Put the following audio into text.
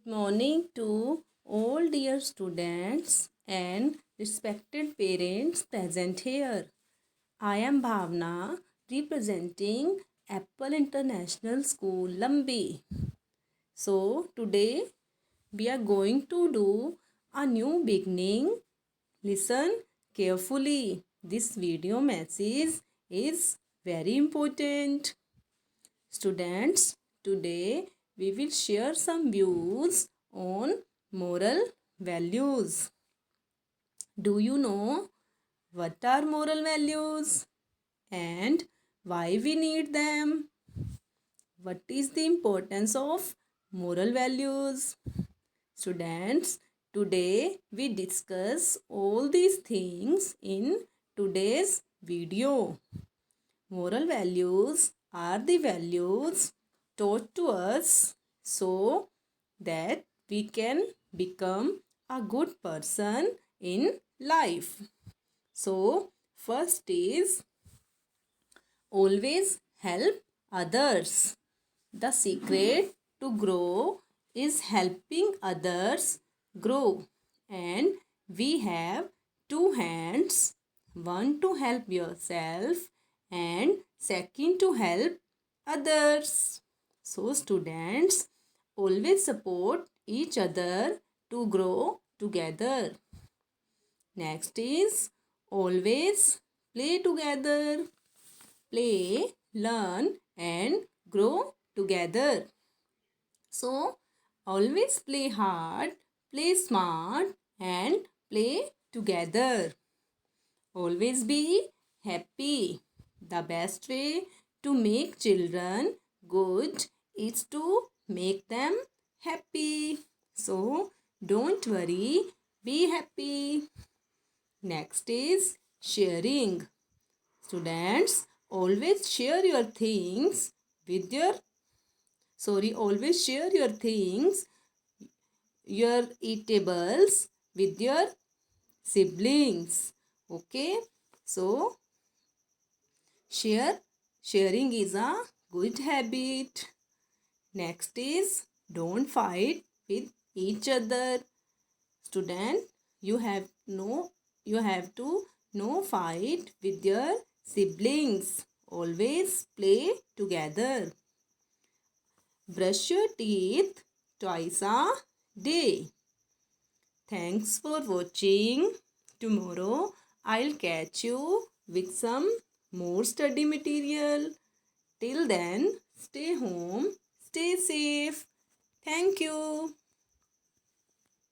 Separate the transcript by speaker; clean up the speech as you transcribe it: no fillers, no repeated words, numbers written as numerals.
Speaker 1: Morning to all dear students and respected parents present here. I am Bhavna representing Apple International School Lambi. So today we are going to do a new beginning. Listen carefully. This video message is very important. Students, today we will share some views on moral values. Do you know what are moral values and why we need them? What is the importance of moral values? Students, today we discuss all these things in today's video. Moral values are the values taught to us so that we can become a good person in life. So, first is always help others. The secret to grow is helping others grow. And we have two hands, one to help yourself and second to help others. So students, always support each other to grow together. Next is always play together. Play, learn and grow together. So always play hard, play smart and play together. Always be happy. The best way to make children good is to make them happy. So don't worry, be happy. Next is sharing. Students, always share your things with your always share your things, your eatables with your siblings. Okay, so sharing is a good habit. Next is don't fight with each other. Student, you have to no fight with your siblings. Always play together. Brush your teeth twice a day. Thanks for watching. Tomorrow I'll catch you with some more study material. Till then, stay home, stay safe. Thank you.